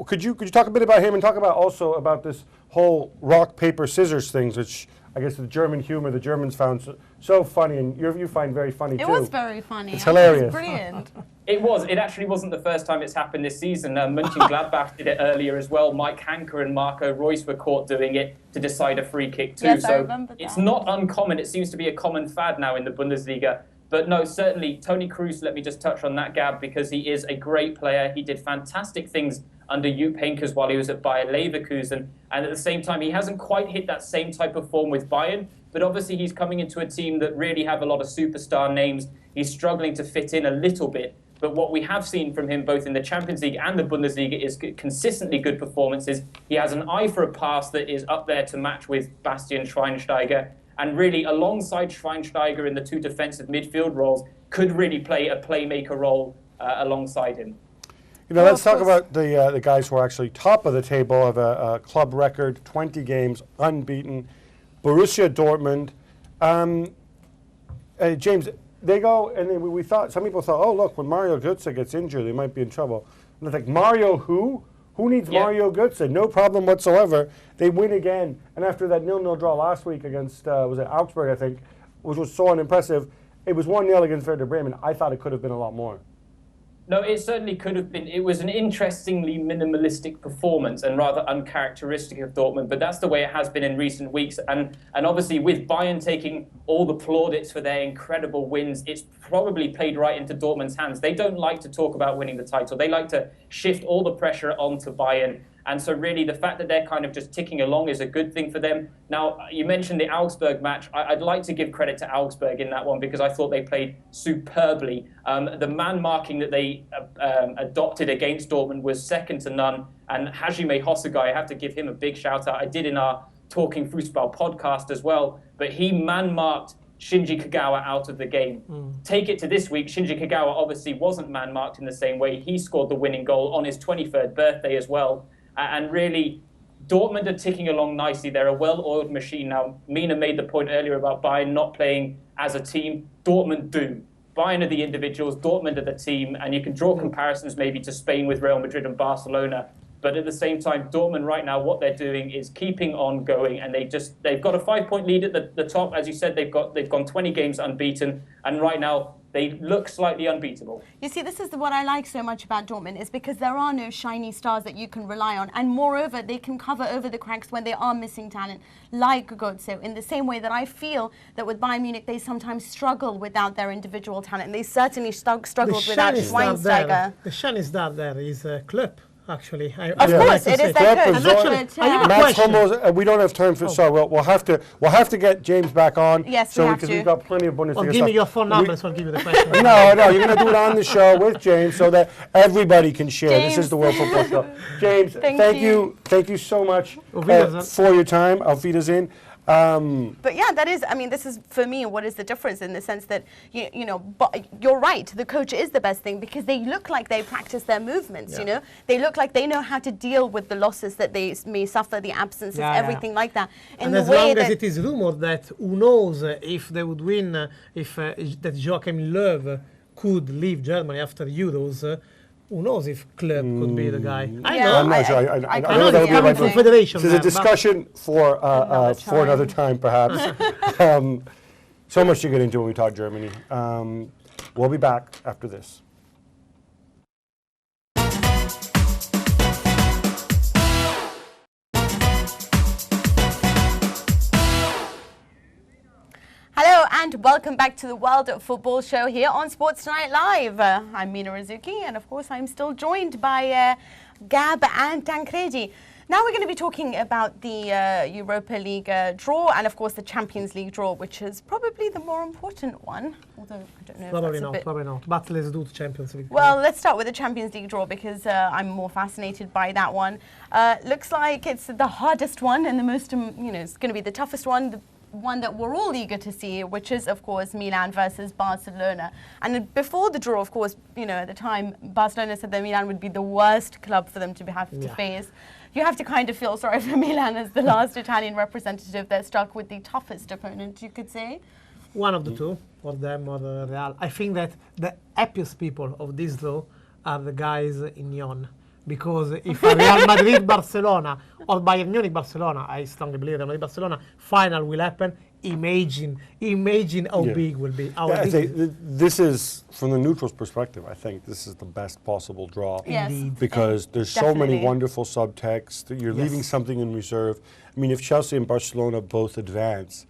could you talk a bit about him and talk about also about this whole rock, paper, scissors things, which I guess the German humor the Germans found so funny, and you find very funny too. It was very funny. It's hilarious. It was brilliant. It actually wasn't the first time it's happened this season. Mönchengladbach did it earlier as well. Mike Hanke and Marco Reus were caught doing it to decide a free kick too. Yes, I so remember it's that. not uncommon. It seems to be a common fad now in the Bundesliga. But no, certainly Toni Kroos, let me just touch on that, Gab, because he is a great player. He did fantastic things under Jupp Heynckes while he was at Bayer Leverkusen. And at the same time, he hasn't quite hit that same type of form with Bayern. But obviously, he's coming into a team that really have a lot of superstar names. He's struggling to fit in a little bit. But what we have seen from him, both in the Champions League and the Bundesliga, is consistently good performances. He has an eye for a pass that is up there to match with Bastian Schweinsteiger. And really, alongside Schweinsteiger in the two defensive midfield roles, could really play a playmaker role alongside him. Let's talk about the guys who are actually top of the table, have a club record, 20 games, unbeaten. Borussia Dortmund. James, they go, and we thought, some people thought, oh, look, when Mario Götze gets injured, they might be in trouble. And they're like, Mario who? Who needs Mario Götze? No problem whatsoever. They win again. And after that 0-0 draw last week against, was it Augsburg, I think, which was so unimpressive, it was 1-0 against Werder Bremen. I thought it could have been a lot more. No, it certainly could have been. It was an interestingly minimalistic performance and rather uncharacteristic of Dortmund, but that's the way it has been in recent weeks. And obviously with Bayern taking all the plaudits for their incredible wins, it's probably played right into Dortmund's hands. They don't like to talk about winning the title. They like to shift all the pressure onto Bayern. And so really the fact that they're kind of just ticking along is a good thing for them. Now, you mentioned the Augsburg match. I'd like to give credit to Augsburg in that one because I thought they played superbly. The man marking that they adopted against Dortmund was second to none. And Hajime Hosogai, I have to give him a big shout out. I did in our Talking Fussball podcast as well. But he man marked Shinji Kagawa out of the game. Take it to this week, Shinji Kagawa obviously wasn't man marked in the same way. He scored the winning goal on his 23rd birthday as well. And really, Dortmund are ticking along nicely. They're a well-oiled machine now. Mina made the point earlier about Bayern not playing as a team. Dortmund do. Bayern are the individuals, Dortmund are the team, and you can draw comparisons maybe to Spain with Real Madrid and Barcelona. But at the same time, Dortmund right now, what they're doing is keeping on going, and they've got a 5-point lead at the top. As you said, they've gone 20 games unbeaten, and right now they look slightly unbeatable. You see, this is what I like so much about Dortmund, is because there are no shiny stars that you can rely on. And moreover, they can cover over the cracks when they are missing talent, like Götze, in the same way that I feel that with Bayern Munich, they sometimes struggle without their individual talent. And they certainly struggled without Schweinsteiger. The shiny star there is Klopp. actually. Of course, it is their coach. Max Hummels, we don't have time for. Sorry, we'll have to get James back on. Yes, because we've got plenty of Bundesliga stuff. Give me your phone number, so I'll give you the question. No, you're going to do it on the show with James so that everybody can share. James. This is the World Football Show. James, thank you so much for your time. Auf Wiedersehen. But yeah, this is for me what is the difference in the sense that, but you're right, the coach is the best thing because they look like they practice their movements, They look like they know how to deal with the losses that they may suffer, the absences, everything like that. And as long as it is rumored that who knows if they would win, if that Joachim Löw could leave Germany after Euros, who knows if Klopp could be the guy? I know. I'm not sure. I know that would be my confederation. This is a discussion for another time, perhaps. So much to get into when we talk Germany. We'll be back after this. Hello and welcome back to the World Football Show here on Sports Tonight Live. I'm Mina Rzouki and of course I'm still joined by Gab and Tancredi. Now we're going to be talking about the Europa League draw and of course the Champions League draw, which is probably the more important one. Although I don't know Probably not. But let's do the Champions League. Well, let's start with the Champions League draw because I'm more fascinated by that one. Looks like it's the hardest one and the most, it's going to be the toughest one. The one that we're all eager to see, which is, of course, Milan versus Barcelona. And before the draw, of course, at the time, Barcelona said that Milan would be the worst club for them to have to face. You have to kind of feel sorry for Milan as the last Italian representative. They're stuck with the toughest opponent, you could say. One of the two, or them or the Real. I think that the happiest people of this draw are the guys in Lyon. Because if Real Madrid Barcelona or Bayern Munich Barcelona, I strongly believe Real Madrid Barcelona final will happen. Imagine how big will be. This is, from the neutral's perspective, I think this is the best possible draw. Yes. Because there's so many wonderful subtexts that you're leaving something in reserve. I mean, if Chelsea and Barcelona both advance,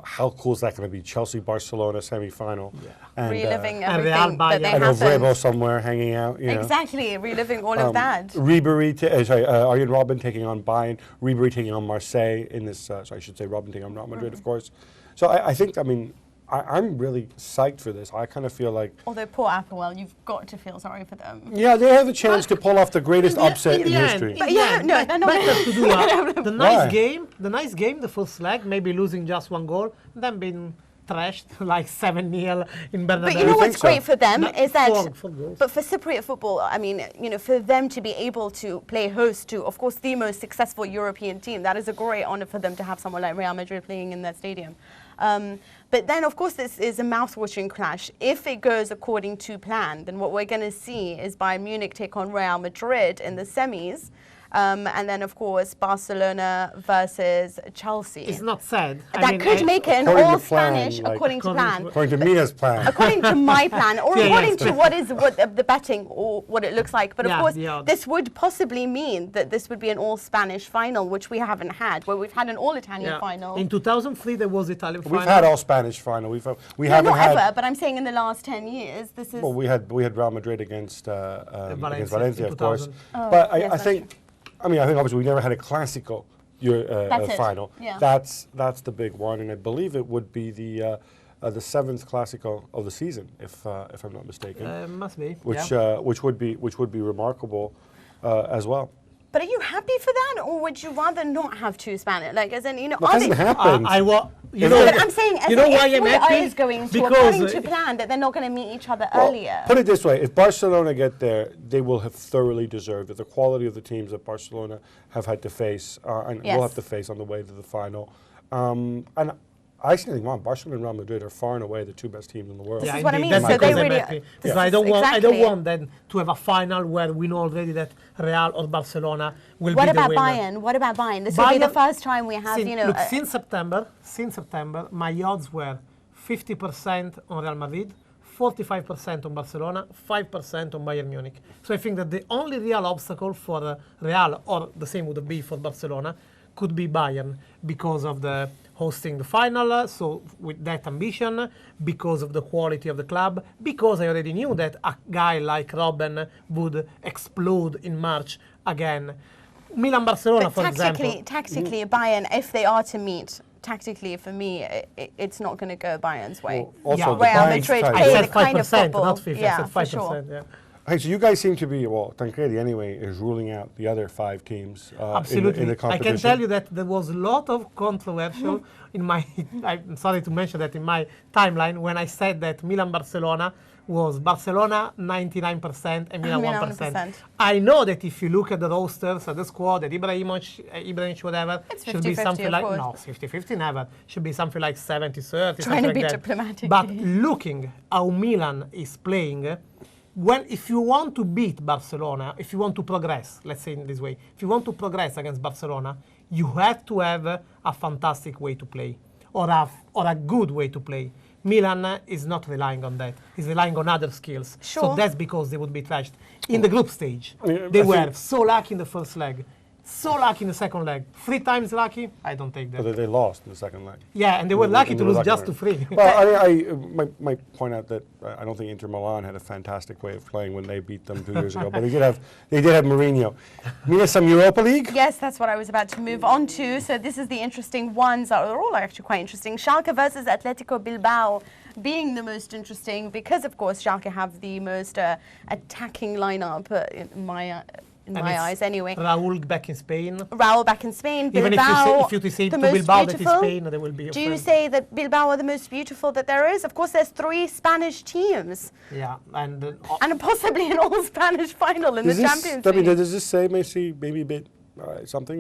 how cool is that going to be? Chelsea-Barcelona semi-final. Yeah. And, reliving everything that they and happened. And Vrebo somewhere hanging out. Exactly, reliving all of that. Ribery, Arjen Robben taking on Bayern, Ribery taking on Marseille in this, I should say Robben taking on Real Madrid, of course. So I think, I'm really psyched for this. I kind of feel like... Although poor Applewell, you've got to feel sorry for them. Yeah, they have a chance to pull off the greatest upset in history. But they're not better to do the nice game, the first leg, maybe losing just one goal, then being trashed like 7-0 in Bernabeu. But what's great for them is that... But for Cypriot football, for them to be able to play host to, of course, the most successful European team, that is a great honour for them to have someone like Real Madrid playing in their stadium. But then, of course, this is a mouth-watering clash. If it goes according to plan, then what we're going to see is Bayern Munich take on Real Madrid in the semis. And then, of course, Barcelona versus Chelsea. It's not sad. That could make it an all-Spanish, according to plan. According to Mina's plan. According to my plan, or according to what the betting or what it looks like. But of course, this would possibly mean that this would be an all-Spanish final, which we haven't had, where we've had an all-Italian final. In 2003, there was Italian final. We've had all-Spanish final. We haven't not had ever, but I'm saying in the last 10 years, this is... Well, we had Real Madrid against Valencia, of course. Oh, but I think... I think obviously we never had a Classico final. Yeah. That's the big one, and I believe it would be the 7th Classico of the season, if I'm not mistaken. Must be. Which would be remarkable as well. But are you happy for that, or would you rather not have two Spanish? Like, as in, It hasn't happened. I'm saying, as why I'm happy? is going to, according to plan, that they're not going to meet each other earlier. Put it this way: if Barcelona get there, they will have thoroughly deserved it. The quality of the teams that Barcelona have had to face, and will have to face on the way to the final, and I actually think Barcelona and Real Madrid are far and away the two best teams in the world. This is what I mean. That's so they really. I don't want then to have a final where we know already that Real or Barcelona will be the winner. What about Bayern? This will be the first time we have, Look, since September, my odds were 50% on Real Madrid, 45% on Barcelona, 5% on Bayern Munich. So I think that the only real obstacle for Real, or the same would be for Barcelona, could be Bayern because of the hosting the final, so with that ambition, because of the quality of the club, because I already knew that a guy like Robben would explode in March again. Milan-Barcelona, for example. Tactically, Bayern, if they are to meet, tactically, for me, it's not going to go Bayern's way. Well, also, Real Madrid play the kind of football. Not 50, yeah, I said 5%. for sure. Yeah. Hey, so you guys seem to be, well, Tancredi anyway is ruling out the other 5 teams Absolutely. in the competition. I can tell you that there was a lot of controversial in my, I'm sorry to mention that in my timeline, when I said that Milan-Barcelona was Barcelona 99% and Milan 1%. I know that if you look at the rosters, at the squad, at Ibrahimovic, whatever, it's should be something like, no, 50-50 never. Should be something like 70-30. Trying to be like diplomatic. But looking how Milan is playing, if you want to beat Barcelona, if you want to progress, let's say in this way, if you want to progress against Barcelona, you have to have a fantastic way to play or a good way to play. Milan is not relying on that. He's relying on other skills. Sure. So that's because they would be trashed. In the group stage, they were so lucky in the first leg, so lucky in the second leg. 3 times lucky, I don't take that. But they lost in the second leg. Yeah, and they were lucky to lose just to 3. Well, I might point out that I don't think Inter Milan had a fantastic way of playing when they beat them 2 years ago, but they did have Mourinho. Mina, some Europa League? Yes, that's what I was about to move on to. So this is the interesting ones. They're all actually quite interesting. Schalke versus Atletico Bilbao being the most interesting because, of course, Schalke have the most attacking lineup in my eyes anyway. Raúl back in Spain. Raúl back in Spain. Even Bilbao, if you say the to most Bilbao beautiful. that is Spain, they will be Do you say that Bilbao are the most beautiful that there is? Of course, there's 3 Spanish teams. Yeah, and possibly an all-Spanish final in the Champions League. Does this say maybe a bit something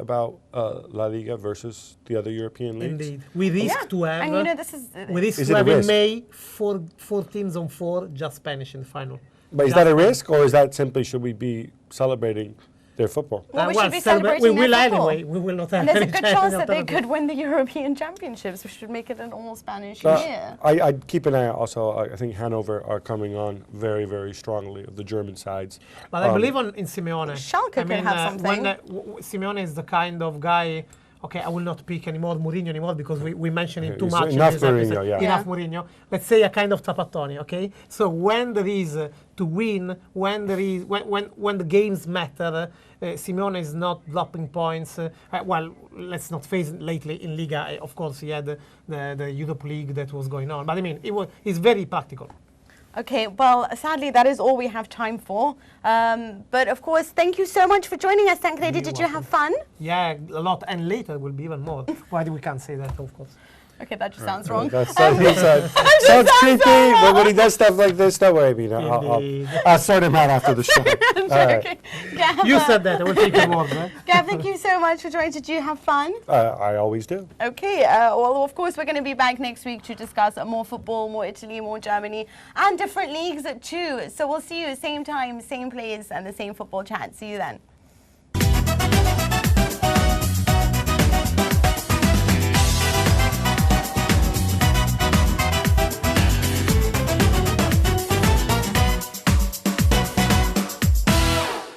about La Liga versus the other European leagues? Indeed. We risk to have, and you know, this is... we risk to have in May 4 teams on 4 just Spanish in the final. But is that a risk, or is that simply should we be celebrating their football? Well, we should be celebrating we will their football. anyway. We will not have And there's a any good chance that they could win the European Championships. We should make it an all-Spanish year. I'd keep an eye out also. I think Hanover are coming on very, very strongly of the German sides. But I believe in Simeone. Schalke could have something. Simeone is the kind of guy... Okay, I will not pick Mourinho anymore because we mentioned it too much. Enough Mourinho, yeah. Enough Mourinho. Let's say a kind of Trapattoni, okay? So when there is to win, when the games matter, Simeone is not dropping points. Well, let's not face it, lately in Liga, of course, he had the Europa League that was going on. But I mean, he's very practical. Okay, well, sadly, that is all we have time for. But, of course, thank you so much for joining us, Tancredi. Did you have fun? Yeah, a lot. And later will be even more. Why do we can't say that, of course? Okay, that just sounds wrong. That sounds creepy. But when he does stuff like this, don't worry, Mina. I'll sort him out after the show. Right. Gav, you said that. I will take your word. Gav, thank you so much for joining. Did you have fun? I always do. Okay. Well, of course, we're going to be back next week to discuss more football, more Italy, more Germany, and different leagues too. So we'll see you same time, same place, and the same football chat. See you then.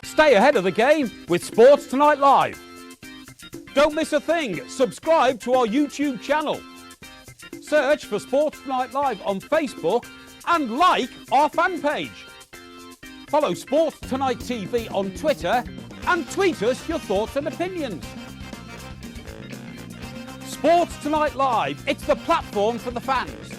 Stay ahead of the game with Sports Tonight Live. Don't miss a thing. Subscribe to our YouTube channel. Search for Sports Tonight Live on Facebook and like our fan page. Follow Sports Tonight TV on Twitter and tweet us your thoughts and opinions. Sports Tonight Live, it's the platform for the fans.